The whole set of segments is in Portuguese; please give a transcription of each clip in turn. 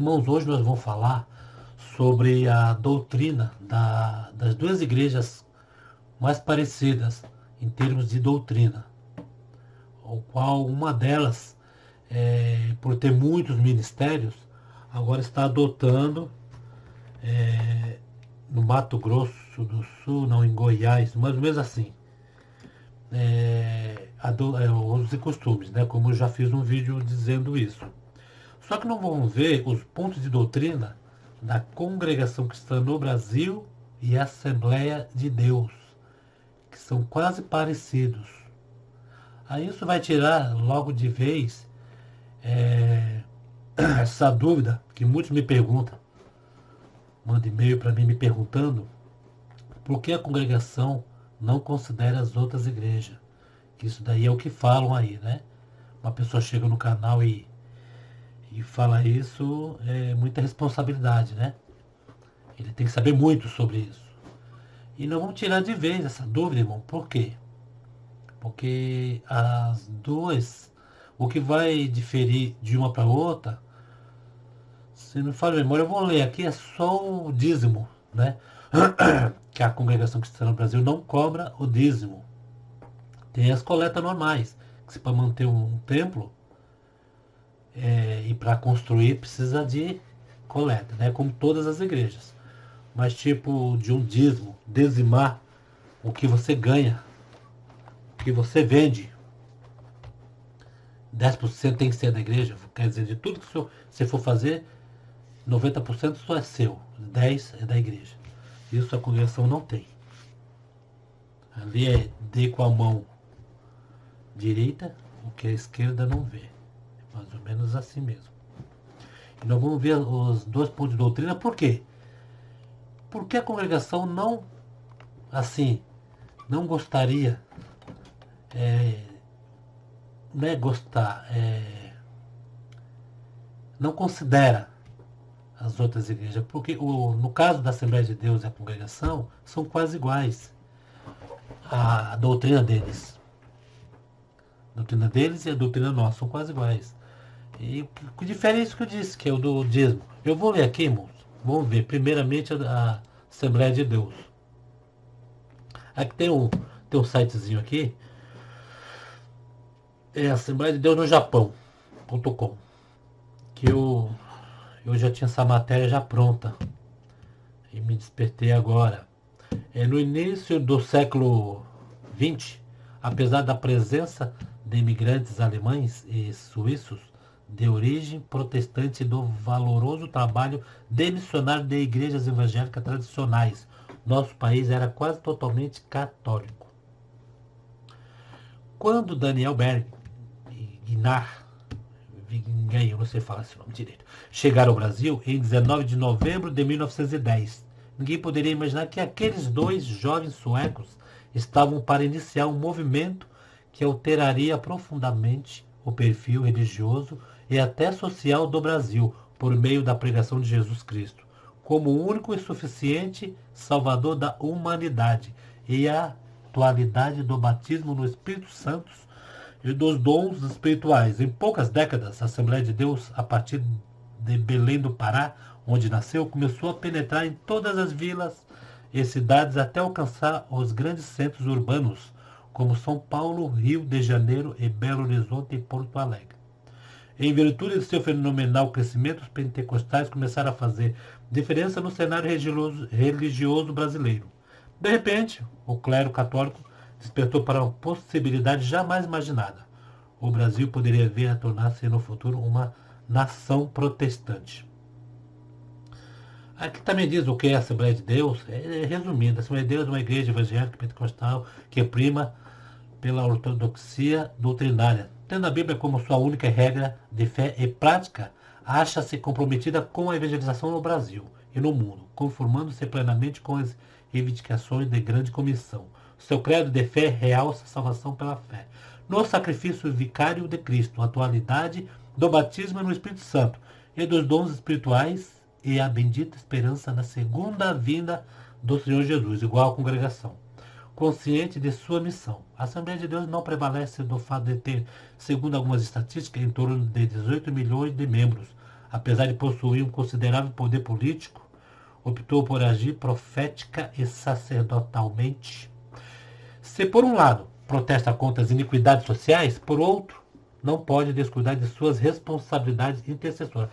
irmãos, hoje nós vamos falar sobre a doutrina das duas igrejas mais parecidas em termos de doutrina, o qual uma delas, por ter muitos ministérios, agora está adotando no Mato Grosso do Sul, não, em Goiás, mais ou menos assim, usos e costumes, né? Como eu já fiz um vídeo dizendo isso. Só que não vamos ver os pontos de doutrina da Congregação Cristã no Brasil e a Assembleia de Deus, que são quase parecidos. Aí isso vai tirar logo de vez essa dúvida que muitos me perguntam. Manda e-mail para mim me perguntando por que a congregação não considera as outras igrejas. Que isso daí é o que falam aí, né? Uma pessoa chega no canal e fala isso, é muita responsabilidade, né? Ele tem que saber muito sobre isso. E não vamos tirar de vez essa dúvida, irmão. Por quê? Porque as duas, o que vai diferir de uma para outra, se não me falha a memória, eu vou ler aqui, é só o dízimo, né? Que a Congregação Cristã no Brasil não cobra o dízimo. Tem as coletas normais, que se para manter um templo e para construir precisa de coleta, né? Como todas as igrejas. Mas tipo de um dízimo, dizimar o que você ganha, o que você vende. 10% tem que ser da igreja, quer dizer, de tudo que você for fazer, 90% só é seu, 10% é da igreja. Isso a congregação não tem. Ali é dê com a mão direita o que a esquerda não vê. É mais ou menos assim mesmo. E nós vamos ver os dois pontos de doutrina. Por quê? Porque a congregação não, assim, não gostaria, não é gostar, não considera as outras igrejas, porque no caso da Assembleia de Deus e a congregação são quase iguais. A doutrina deles e a doutrina nossa são quase iguais. E o que difere é isso que eu disse, que é o do dízimo. Eu vou ler aqui, irmãos. Vamos ver. Primeiramente a Assembleia de Deus. Aqui tem um sitezinho aqui. É Assembleia de Deus no Japão.com. Que eu já tinha essa matéria já pronta. E me despertei agora. No início do século XX, apesar da presença de imigrantes alemães e suíços de origem protestante e do valoroso trabalho de missionário de igrejas evangélicas tradicionais, nosso país era quase totalmente católico. Quando Daniel Berg e Guinar, eu não sei falar esse nome direito, chegaram ao Brasil em 19 de novembro de 1910, ninguém poderia imaginar que aqueles dois jovens suecos estavam para iniciar um movimento que alteraria profundamente o perfil religioso e até social do Brasil por meio da pregação de Jesus Cristo, como o único e suficiente Salvador da humanidade e a atualidade do batismo no Espírito Santo e dos dons espirituais. Em poucas décadas, a Assembleia de Deus, a partir de Belém do Pará, onde nasceu, começou a penetrar em todas as vilas e cidades até alcançar os grandes centros urbanos, como São Paulo, Rio de Janeiro e Belo Horizonte e Porto Alegre. Em virtude de seu fenomenal crescimento, os pentecostais começaram a fazer diferença no cenário religioso brasileiro. De repente, o clero católico despertou para uma possibilidade jamais imaginada. O Brasil poderia vir a tornar-se no futuro uma nação protestante. Aqui também diz o que é a Assembleia de Deus. Resumindo, a Assembleia de Deus é uma igreja evangélica pentecostal que prima pela ortodoxia doutrinária. Tendo a Bíblia como sua única regra de fé e prática, acha-se comprometida com a evangelização no Brasil e no mundo, conformando-se plenamente com as reivindicações de grande comissão. Seu credo de fé realça a salvação pela fé no sacrifício vicário de Cristo, a atualidade do batismo no Espírito Santo e dos dons espirituais e a bendita esperança na segunda vinda do Senhor Jesus, igual à congregação. Consciente de sua missão, a Assembleia de Deus não prevalece do fato de ter, segundo algumas estatísticas, em torno de 18 milhões de membros, apesar de possuir um considerável poder político, optou por agir profética e sacerdotalmente. Se, por um lado, protesta contra as iniquidades sociais, por outro, não pode descuidar de suas responsabilidades intercessoras.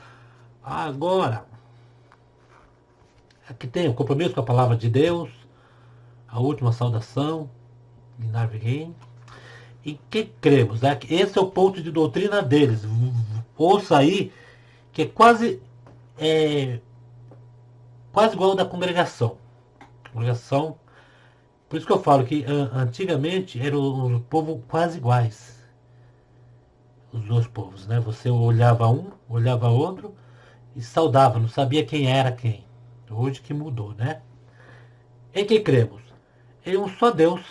Agora, aqui tem o compromisso com a palavra de Deus, a última saudação, Ginarviguem. Em que cremos? Esse é o ponto de doutrina deles. Ouça aí, que é quase igual ao da congregação. Por isso que eu falo que antigamente era o povo quase iguais. Os dois povos, né? Você olhava um, olhava outro e saudava, não sabia quem era quem. Hoje que mudou, né? Em que cremos? Em um só Deus,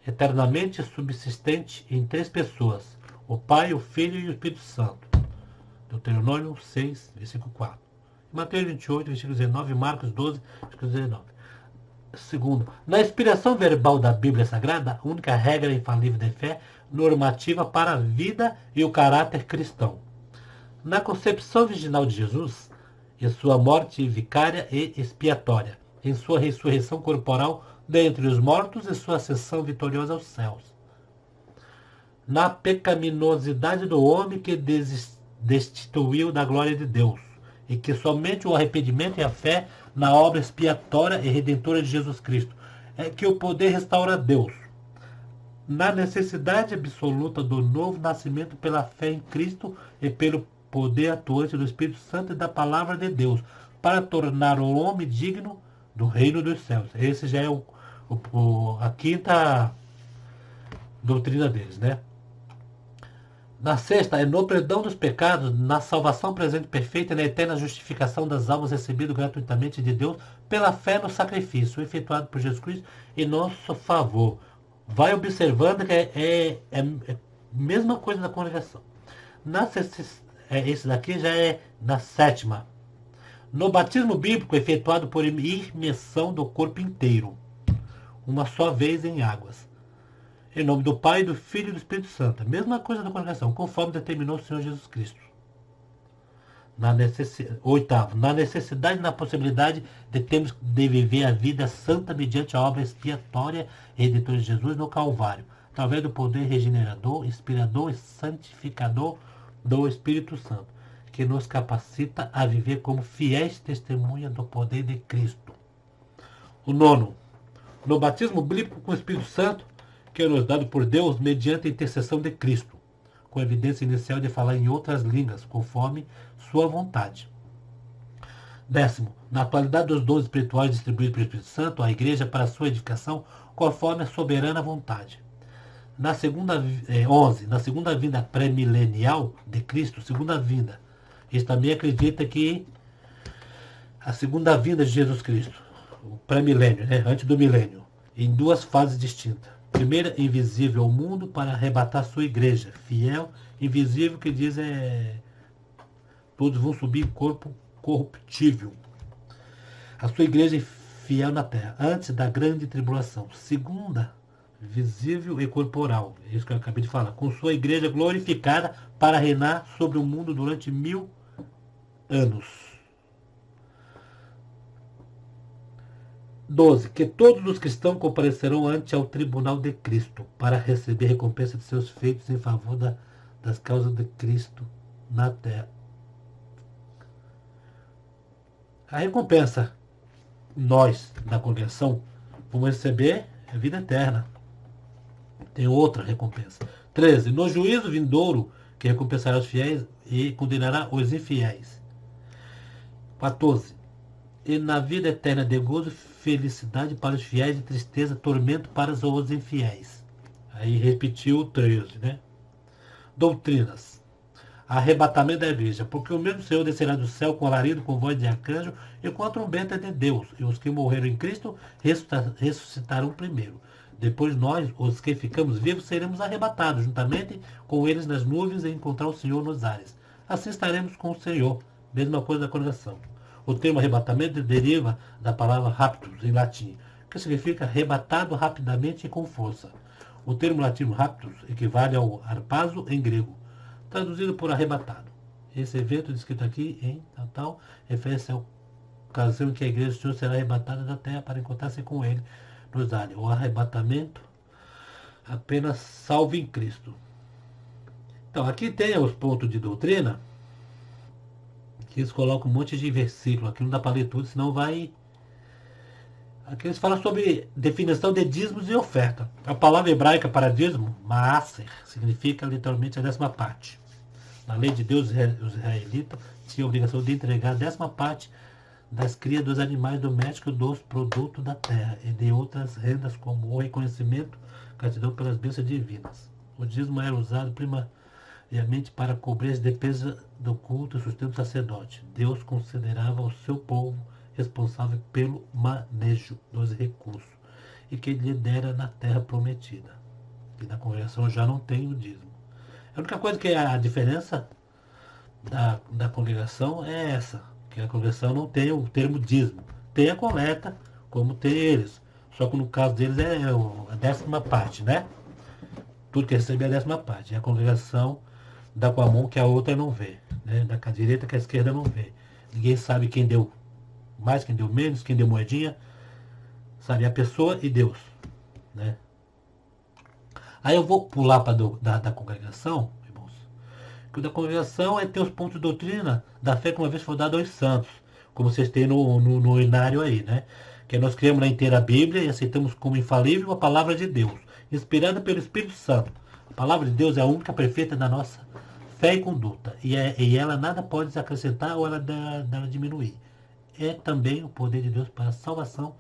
eternamente subsistente em três pessoas, o Pai, o Filho e o Espírito Santo. Deuteronômio 6, versículo 4. Mateus 28, versículo 19, Marcos 12, versículo 19. Segundo, na inspiração verbal da Bíblia Sagrada, a única regra infalível de fé, normativa para a vida e o caráter cristão. Na concepção virginal de Jesus, em sua morte vicária e expiatória, em sua ressurreição corporal dentre os mortos e sua ascensão vitoriosa aos céus. Na pecaminosidade do homem que destituiu da glória de Deus, e que somente o arrependimento e a fé na obra expiatória e redentora de Jesus Cristo é que o poder restaura Deus. Na necessidade absoluta do novo nascimento pela fé em Cristo e pelo poder atuante do Espírito Santo e da palavra de Deus, para tornar o homem digno do reino dos céus. Esse já é a quinta doutrina deles, né? Na sexta, é no perdão dos pecados, na salvação presente perfeita e na eterna justificação das almas recebidas gratuitamente de Deus pela fé no sacrifício efetuado por Jesus Cristo em nosso favor. Vai observando que é a mesma coisa da congregação. Esse daqui já é na sétima. No batismo bíblico efetuado por imersão do corpo inteiro, uma só vez em águas. Em nome do Pai, do Filho e do Espírito Santo. Mesma coisa da congregação, conforme determinou o Senhor Jesus Cristo. Oitavo, na necessidade e na possibilidade de termos de viver a vida santa mediante a obra expiatória e redentora de Jesus no Calvário, através do poder regenerador, inspirador e santificador do Espírito Santo, que nos capacita a viver como fiéis testemunhas do poder de Cristo. O nono, no batismo bíblico com o Espírito Santo, que é nos dado por Deus mediante a intercessão de Cristo, com evidência inicial de falar em outras línguas, conforme sua vontade. Décimo, na atualidade dos dons espirituais distribuídos pelo Espírito Santo à Igreja para sua edificação, conforme a soberana vontade. Na segunda vinda pré-milenial de Cristo, segunda vinda, eles também acreditam que a segunda vinda de Jesus Cristo, o pré-milênio, né, antes do milênio, em duas fases distintas. Primeira, invisível ao mundo para arrebatar sua igreja. Fiel, invisível, que diz todos vão subir em corpo corruptível. A sua igreja fiel na terra, antes da grande tribulação. Segunda, visível e corporal. É isso que eu acabei de falar. Com sua igreja glorificada para reinar sobre o mundo durante 1000 anos. 12. Que todos os cristãos comparecerão ante ao tribunal de Cristo para receber recompensa de seus feitos em favor das causas de Cristo na terra. A recompensa, nós, da congregação, vamos receber a vida eterna. Tem outra recompensa. 13. No juízo vindouro, que recompensará os fiéis e condenará os infiéis. 14. E na vida eterna de gozo, felicidade para os fiéis e tristeza, tormento para os infiéis. Aí repetiu o 13, né? Doutrinas. Arrebatamento da igreja, porque o mesmo Senhor descerá do céu com alarido, com voz de arcanjo e com a trombeta de Deus, e os que morreram em Cristo ressuscitarão primeiro. Depois nós, os que ficamos vivos, seremos arrebatados juntamente com eles nas nuvens e encontrar o Senhor nos ares. Assim estaremos com o Senhor. Mesma coisa da congregação. O termo arrebatamento deriva da palavra raptus, em latim, que significa arrebatado rapidamente e com força. O termo latino raptus equivale ao harpazo em grego, traduzido por arrebatado. Esse evento descrito aqui em tal refere-se ao ocasião em que a igreja do Senhor será arrebatada da terra para encontrar-se com ele nos ares. O arrebatamento apenas salvo em Cristo. Então, aqui tem os pontos de doutrina, que eles colocam um monte de versículo. Aqui não dá para ler tudo, senão vai... Aqui eles falam sobre definição de dízimos e oferta. A palavra hebraica para dízimo, maaser, significa literalmente a 10ª parte. Na lei de Deus, os israelitas tinham a obrigação de entregar a 10ª parte das crias dos animais domésticos, dos produtos da terra e de outras rendas, como o reconhecimento, gratidão pelas bênçãos divinas. O dízimo era usado primariamente para cobrir as despesas do culto e sustento do sacerdote. Deus considerava o seu povo responsável pelo manejo dos recursos e que lhe dera na terra prometida. E na congregação já não tem o dízimo. A única coisa que é a diferença da congregação é essa, que a congregação não tem o termo dízimo. Tem a coleta, como tem eles. Só que no caso deles é a 10ª parte, né? Tudo que recebe é a 10ª parte. E a congregação dá com a mão que a outra não vê, né? Dá com a direita que a esquerda não vê. Ninguém sabe quem deu mais, quem deu menos, quem deu moedinha. Sabe, a pessoa e Deus, né? Aí eu vou pular para da congregação, irmãos. Que o da congregação é ter os pontos de doutrina da fé que uma vez foi dado aos santos, como vocês têm no inário aí, né? Que nós cremos na inteira Bíblia e aceitamos como infalível a palavra de Deus, inspirada pelo Espírito Santo. A palavra de Deus é a única perfeita da nossa fé e conduta, e ela nada pode acrescentar ou ela diminuir. É também o poder de Deus para a salvação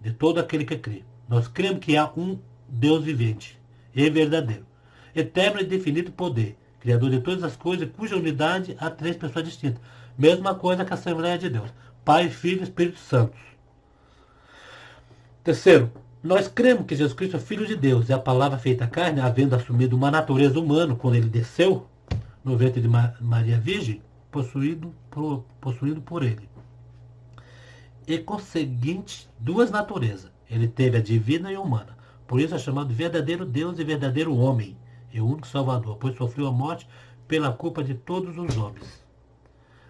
de todo aquele que crê. Nós cremos que há um Deus vivente e verdadeiro, eterno e definido poder, Criador de todas as coisas, cuja unidade há 3 pessoas distintas. Mesma coisa que a Assembleia de Deus, Pai, Filho e Espírito Santo. Terceiro, nós cremos que Jesus Cristo é Filho de Deus e a palavra feita carne, havendo assumido uma natureza humana quando ele desceu no ventre de Maria Virgem, possuído por ele. E conseguinte 2 naturezas. Ele teve a divina e a humana. Por isso é chamado verdadeiro Deus e verdadeiro homem, e o único Salvador, pois sofreu a morte pela culpa de todos os homens.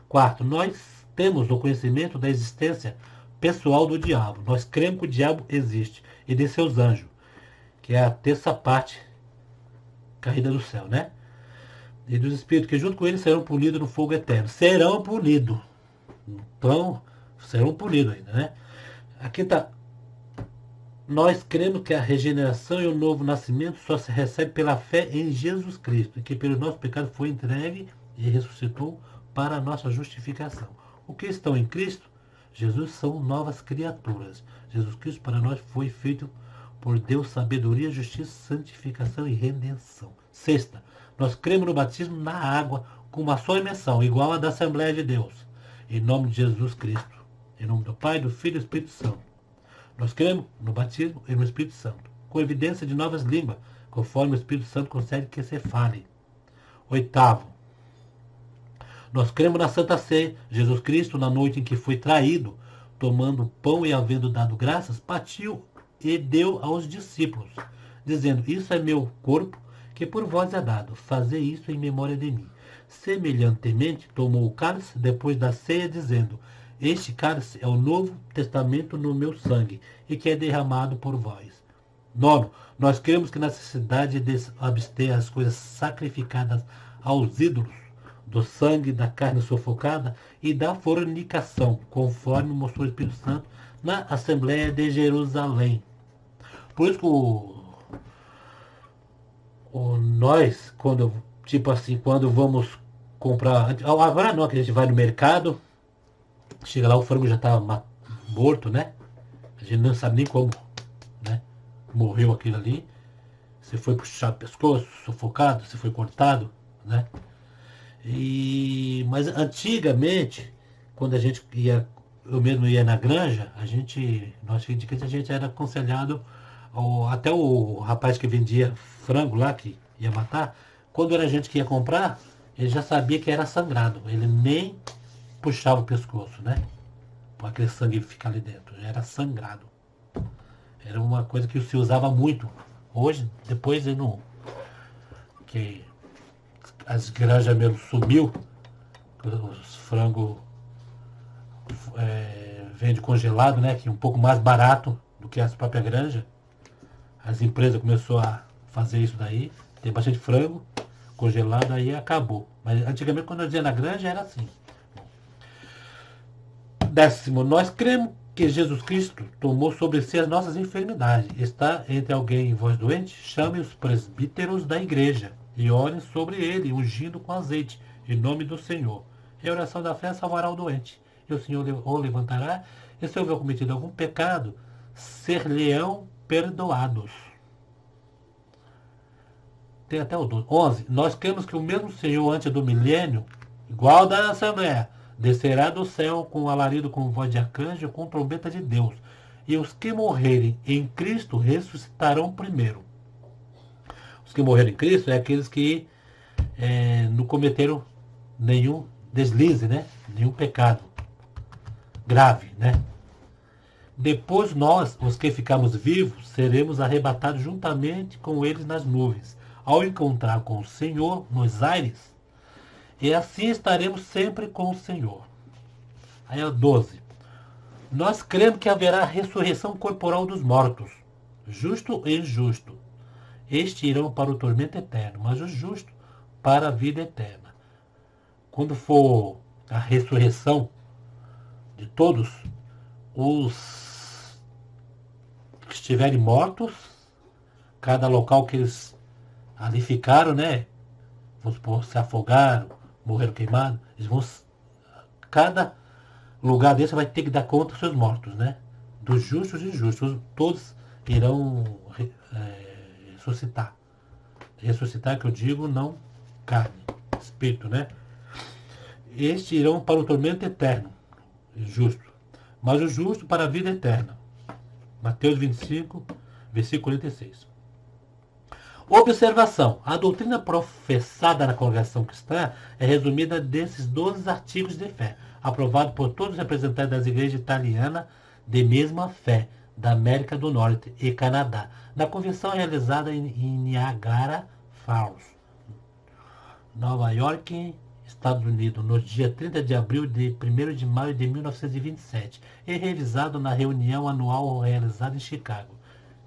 Quarto, nós temos o conhecimento da existência pessoal do diabo. Nós cremos que o diabo existe e de seus anjos, que é a 3ª parte caída do céu, né? E dos espíritos que junto com eles serão punidos no fogo eterno. Serão punidos. Então, serão punidos ainda, né? Aqui está. Nós cremos que a regeneração e o novo nascimento só se recebe pela fé em Jesus Cristo, e que pelo nosso pecado foi entregue e ressuscitou para a nossa justificação. O que estão em Cristo, Jesus, são novas criaturas. Jesus Cristo para nós foi feito por Deus sabedoria, justiça, santificação e redenção. Sexta, nós cremos no batismo na água com uma só imersão, igual a da Assembleia de Deus. Em nome de Jesus Cristo. Em nome do Pai, do Filho e do Espírito Santo. Nós cremos no batismo e no Espírito Santo, com evidência de novas línguas, conforme o Espírito Santo concede que se fale. Oitavo, nós cremos na Santa Ceia. Jesus Cristo, na noite em que foi traído, tomando o pão e havendo dado graças, partiu e deu aos discípulos, dizendo: isso é meu corpo, que por vós é dado. Fazei isso em memória de mim. Semelhantemente, tomou o cálice depois da ceia, dizendo: este cálice é o novo testamento no meu sangue, e que é derramado por vós. Nono, nós cremos que na necessidade de abster as coisas sacrificadas aos ídolos, do sangue, da carne sufocada e da fornicação, conforme mostrou o Espírito Santo na Assembleia de Jerusalém. Por isso que nós, quando vamos comprar, agora não, que a gente vai no mercado, chega lá, o frango já está morto, né? A gente não sabe nem como, né? Morreu aquilo ali. Se foi puxado o pescoço, sufocado, se foi cortado, né? Mas antigamente, quando a gente ia, eu mesmo ia na granja, nós filhos de Cristo, a gente era aconselhado, até o rapaz que vendia frango lá, que ia matar, quando era a gente que ia comprar, ele já sabia que era sangrado. Ele nem puxava o pescoço, né? Para aquele sangue ficar ali dentro. Era sangrado. Era uma coisa que se usava muito. Hoje, depois que as granjas mesmo sumiu, os frangos vende congelado, né? Que é um pouco mais barato do que as próprias granjas. As empresas começaram a fazer isso daí. Tem bastante frango congelado, aí acabou. Mas antigamente, quando eu dizia na granja, era assim. 10º, nós cremos que Jesus Cristo tomou sobre si as nossas enfermidades. Está entre alguém em voz doente? Chame os presbíteros da igreja e orem sobre ele, ungindo com azeite, em nome do Senhor. E a oração da fé salvará o doente. E o Senhor o levantará, e se houver cometido algum pecado, ser-lhe-ão perdoados. Tem até o 12. 11. Nós cremos que o mesmo Senhor antes do milênio, igual da Assembleia, descerá do céu com alarido, com voz de arcanjo, com trombeta de Deus. E os que morrerem em Cristo ressuscitarão primeiro. Os que morreram em Cristo é aqueles que não cometeram nenhum deslize, né? Nenhum pecado grave, né? Depois nós, os que ficamos vivos, seremos arrebatados juntamente com eles nas nuvens, ao encontrar com o Senhor nos aires, e assim estaremos sempre com o Senhor. Aí é o 12. Nós cremos que haverá ressurreição corporal dos mortos, justo e injusto. Estes irão para o tormento eterno, mas os justos para a vida eterna. Quando for a ressurreição de todos, os que estiverem mortos, cada local que eles ali ficaram, né? Vamos supor, se afogaram, morreram queimados, eles vão. Cada lugar desse vai ter que dar conta dos seus mortos, né? Dos justos e injustos. Todos irão ressuscitar. Ressuscitar, que eu digo, não carne, espírito, né? Estes irão para o tormento eterno, justo. Mas o justo para a vida eterna. Mateus 25, versículo 46. Observação. A doutrina professada na congregação cristã é resumida desses 12 artigos de fé, aprovado por todos os representantes das igrejas italianas de mesma fé, da América do Norte e Canadá, na convenção realizada em Niagara Falls, Nova York, Estados Unidos, no dia 30 de abril de 1º de maio de 1927, e revisado na reunião anual realizada em Chicago,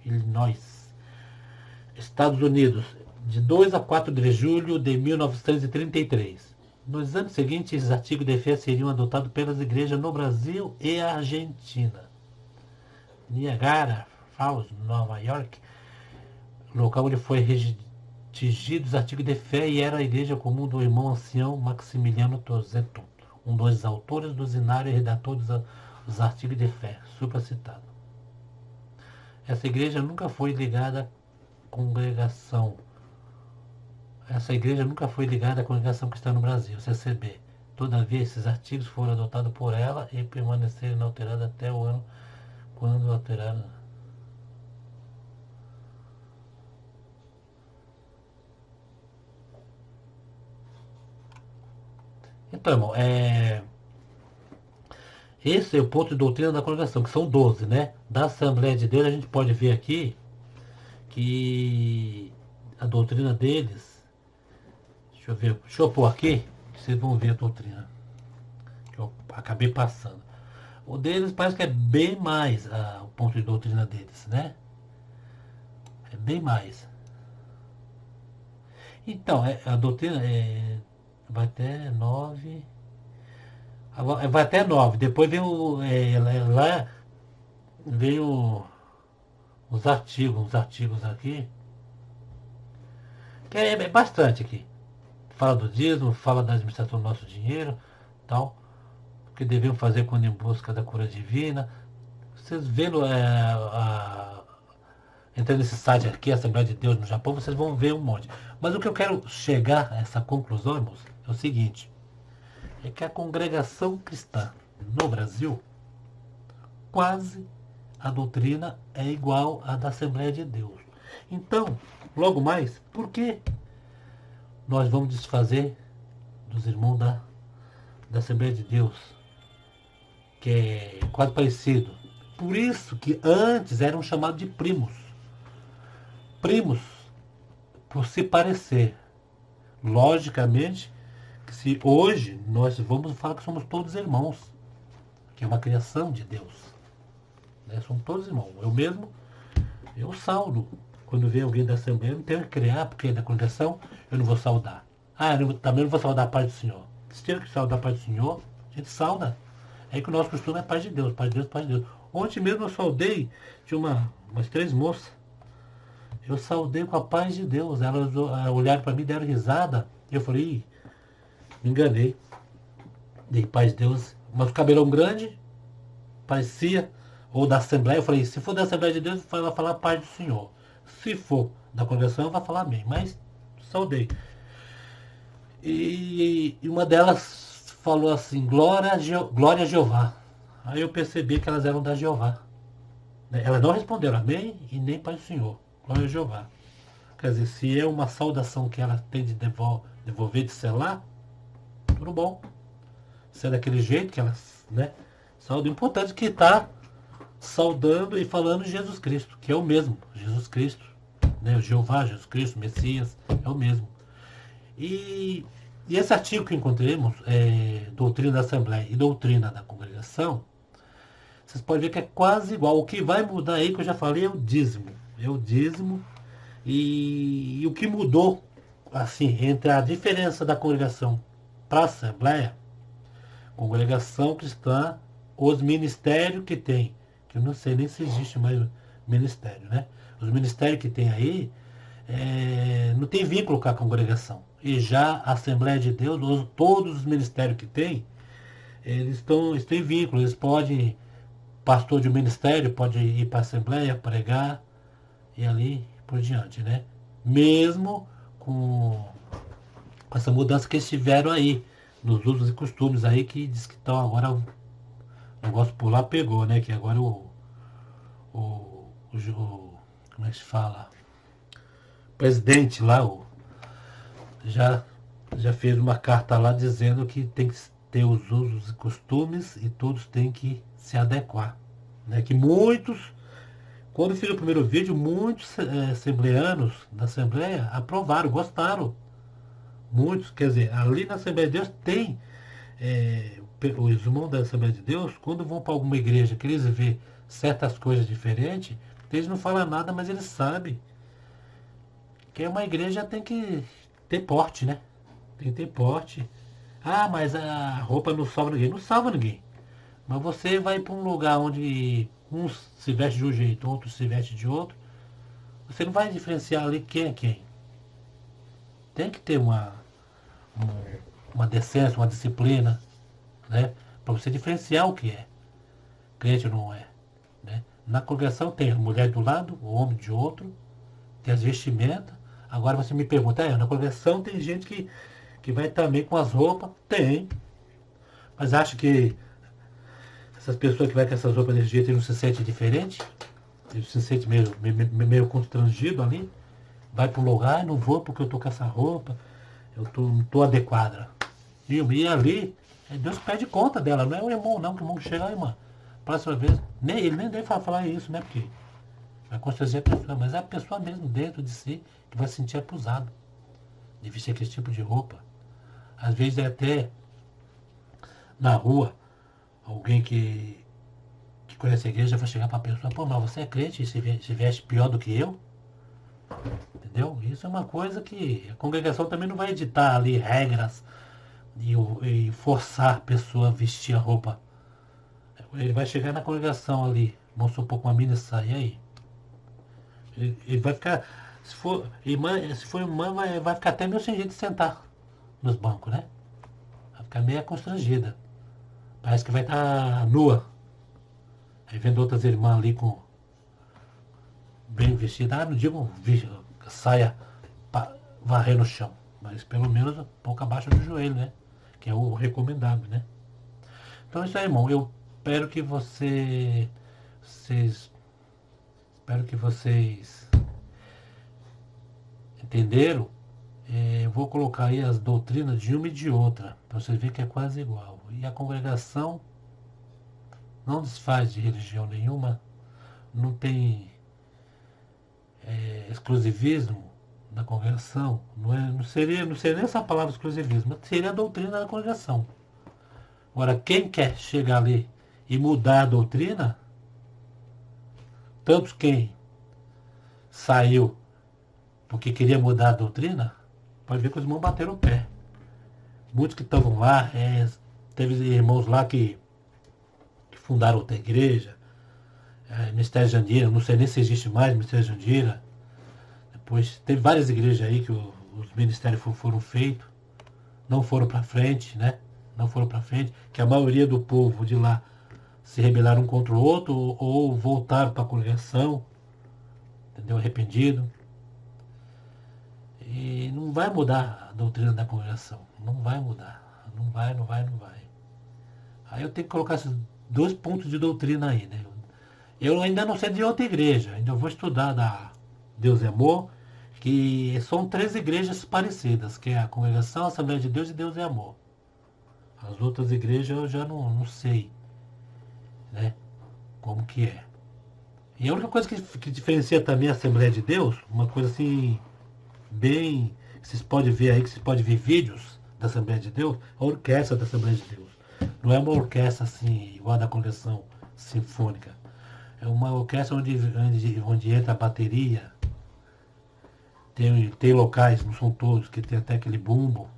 Illinois, Estados Unidos, de 2 a 4 de julho de 1933. Nos anos seguintes, esses artigos de fé seriam adotados pelas igrejas no Brasil e Argentina. Niagara Falls, Nova York, local onde foi redigido os artigos de fé, e era a igreja comum do irmão ancião Maximiliano Tozetto, um dos autores do Zinário e redator dos artigos de fé, supracitado. Essa igreja nunca foi ligada à congregação. Essa igreja nunca foi ligada à congregação cristã no Brasil, CCB. Todavia, esses artigos foram adotados por ela e permaneceram inalterados até o ano quando alteraram. Então, irmão, esse é o ponto de doutrina da congregação, que são 12, né? Da Assembleia de Deus, a gente pode ver aqui que a doutrina deles, deixa eu pôr aqui, que vocês vão ver a doutrina, que eu acabei passando. O deles parece que é bem mais o ponto de doutrina deles, né? É bem mais. Então, a doutrina vai até 9. Vai até 9. Depois vem lá vem os artigos aqui. Que é bastante aqui. Fala do dízimo, fala da administração do nosso dinheiro, tal. O que devemos fazer quando em busca da cura divina. Vocês vendo entrando nesse site aqui, Assembleia de Deus no Japão, vocês vão ver um monte. Mas o que eu quero chegar a essa conclusão, irmãos, é o seguinte: é que a congregação cristã no Brasil, quase a doutrina é igual à da Assembleia de Deus. Então, logo mais, por que nós vamos desfazer dos irmãos da Assembleia de Deus, que é quase parecido? Por isso que antes eram chamados de primos. Primos, por se parecer. Logicamente que se hoje nós vamos falar que somos todos irmãos, que é uma criação de Deus, né? Somos todos irmãos. Eu mesmo, eu saudo. Quando vem alguém da Assembleia, eu não tenho que criar, porque é da congregação, eu não vou saudar. Também não vou saudar a paz do Senhor. Se tiver que saudar a paz do Senhor, a gente sauda. É que o nosso costume é paz de Deus, paz de Deus, paz de Deus. Ontem mesmo eu saudei de umas 3 moças. Eu saudei com a paz de Deus. Elas olharam para mim, deram risada. E eu falei, ih, me enganei. Dei paz de Deus. Mas o cabelão grande, parecia, ou da Assembleia. Eu falei, se for da Assembleia de Deus, vai falar paz do Senhor. Se for da congregação, vai falar amém. Mas saudei. E uma delas falou assim, glória a Jeová. Aí eu percebi que elas eram da Jeová. Elas não responderam amém e nem Pai do Senhor. Glória a Jeová. Quer dizer, se é uma saudação que ela tem de devolver, de selar, tudo bom. Se é daquele jeito que elas, né? Saúde. O importante é que está saudando e falando de Jesus Cristo, que é o mesmo. Jesus Cristo, né? O Jeová, Jesus Cristo, Messias, é o mesmo. E esse artigo que encontramos, Doutrina da Assembleia e Doutrina da Congregação, vocês podem ver que é quase igual. O que vai mudar aí, que eu já falei, é o dízimo. É o dízimo. E o que mudou, assim, entre a diferença da congregação para a Assembleia, congregação cristã, os ministérios que tem, que eu não sei nem se existe mais ministério, né? Os ministérios que tem aí, não tem vínculo com a congregação. E já a Assembleia de Deus, todos os ministérios que tem, eles têm vínculo. Eles podem, pastor de um ministério pode ir para a Assembleia, pregar, e ali por diante, né? Mesmo com essa mudança que eles tiveram aí, nos usos e costumes aí, que diz que estão agora, o negócio por lá pegou, né? Que agora como é que se fala? O presidente lá, já fez uma carta lá dizendo que tem que ter os usos e costumes e todos têm que se adequar, né? Que muitos, quando eu fiz o primeiro vídeo, muitos assembleanos da Assembleia aprovaram, gostaram. Muitos, quer dizer, ali na Assembleia de Deus tem os irmãos da Assembleia de Deus, quando vão para alguma igreja que eles vê certas coisas diferentes, eles não falam nada, mas eles sabem que uma igreja tem que ter porte, né? Tem que ter porte. Ah, mas a roupa não salva ninguém. Não salva ninguém. Mas você vai para um lugar onde uns se veste de um jeito, outros se veste de outro, você não vai diferenciar ali quem é quem. Tem que ter uma decência, uma disciplina, né? Para você diferenciar o que é crente ou não é, né? Na congregação tem a mulher do lado, o homem de outro, tem as vestimentas. Agora você me pergunta, na congregação tem gente que vai também com as roupas? Tem. Mas acha que essas pessoas que vai com essas roupas desse jeito não se sente diferente? Ele se sente meio constrangido ali? Vai para um lugar, não vou porque eu tô com essa roupa, não tô adequada. E ali, Deus pede conta dela, não é o irmão não, que o irmão chega, irmã, próxima vez, ele nem deve falar isso, né, porque vai constranger a pessoa, mas é a pessoa mesmo dentro de si que vai se sentir acusado de vestir aquele tipo de roupa. Às vezes é até na rua, alguém que conhece a igreja vai chegar para a pessoa, pô, mas você é crente e se veste pior do que eu? Entendeu? Isso é uma coisa que a congregação também não vai editar ali regras e forçar a pessoa a vestir a roupa. Ele vai chegar na congregação ali, vamos supor, com uma mini saia, e aí? Ele vai ficar, se for irmã, vai ficar até meio sem jeito de sentar nos bancos, né? Vai ficar meio constrangida. Parece que vai estar nua. Aí vendo outras irmãs ali com bem vestida, não digo saia para varrer no chão, mas pelo menos um pouco abaixo do joelho, né? Que é o recomendado, né? Então é isso aí, irmão. Eu espero que vocês entenderam. Eu vou colocar aí as doutrinas de uma e de outra, para vocês verem que é quase igual. E a congregação não desfaz de religião nenhuma, não tem exclusivismo, da congregação, não seria nem essa palavra exclusivismo, seria a doutrina da congregação. Agora, quem quer chegar ali e mudar a doutrina, tanto quem saiu porque queria mudar a doutrina, pode ver que os irmãos bateram o pé. Muitos que estavam lá, teve irmãos lá que fundaram outra igreja, Ministério Jandira, não sei nem se existe mais Ministério Jandira. Depois teve várias igrejas aí que os ministérios foram feitos, não foram para frente, né? Não foram para frente, que a maioria do povo de lá se rebelaram um contra o outro ou voltaram para a congregação, entendeu? Arrependido. E não vai mudar a doutrina da congregação, não vai mudar, não vai. Aí eu tenho que colocar esses 2 pontos de doutrina aí, né? Eu ainda não sei de outra igreja, ainda vou estudar da Deus é Amor, que são 3 igrejas parecidas, que é a Congregação, a Assembleia de Deus e Deus é Amor. As outras igrejas eu já não sei, né, como que é. E a única coisa que diferencia também a Assembleia de Deus, uma coisa assim, bem, que vocês podem ver aí, que vocês podem ver vídeos da Assembleia de Deus, a orquestra da Assembleia de Deus. Não é uma orquestra assim, igual a da Congregação Sinfônica. É uma orquestra onde entra a bateria, tem locais, não são todos, que tem até aquele bumbo.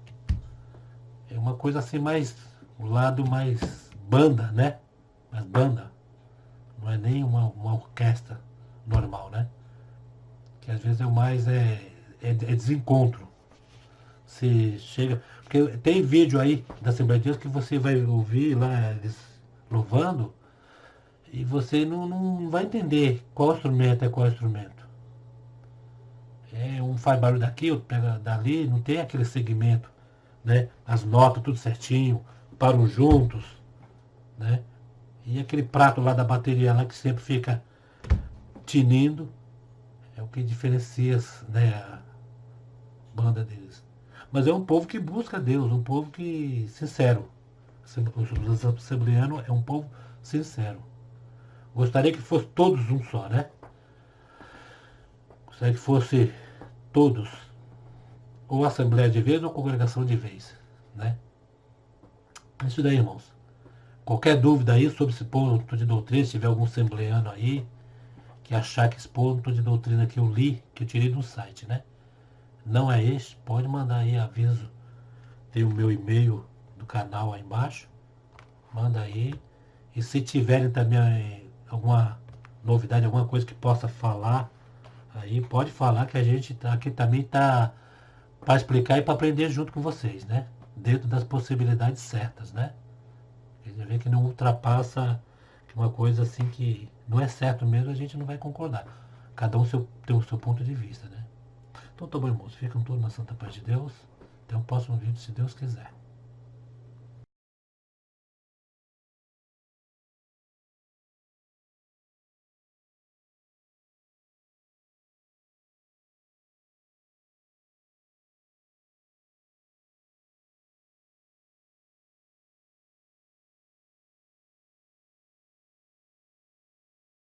É uma coisa assim mais, o lado mais banda, né? Mais banda. Não é nem uma orquestra normal, né? Que às vezes é mais desencontro. Você chega. Porque tem vídeo aí da Assembleia de Deus que você vai ouvir lá eles louvando e você não vai entender qual instrumento é qual instrumento. Um faz barulho daqui, outro pega dali, não tem aquele segmento, né? As notas tudo certinho, param juntos, né? E aquele prato lá da bateria lá que sempre fica tinindo, é o que diferencia, né, a banda deles. Mas é um povo que busca Deus, um povo que sincero. O assembleano é um povo sincero. Gostaria que fosse todos um só, né? Gostaria que fosse todos, ou assembleia de vez ou congregação de vez, né? É isso daí, irmãos. Qualquer dúvida aí sobre esse ponto de doutrina, se tiver algum assembleano aí que achar que esse ponto de doutrina que eu li, que eu tirei do site, né? Não é este, pode mandar aí aviso. Tem o meu e-mail do canal aí embaixo. Manda aí. E se tiverem também alguma novidade, alguma coisa que possa falar, aí pode falar que a gente aqui também tá para explicar e para aprender junto com vocês, né? Dentro das possibilidades certas, né? Quer dizer que não ultrapassa uma coisa assim que não é certo mesmo, a gente não vai concordar. Cada um tem o seu ponto de vista, né? Então tá bom, irmãos. Ficam todos na santa paz de Deus. Até o próximo vídeo, se Deus quiser.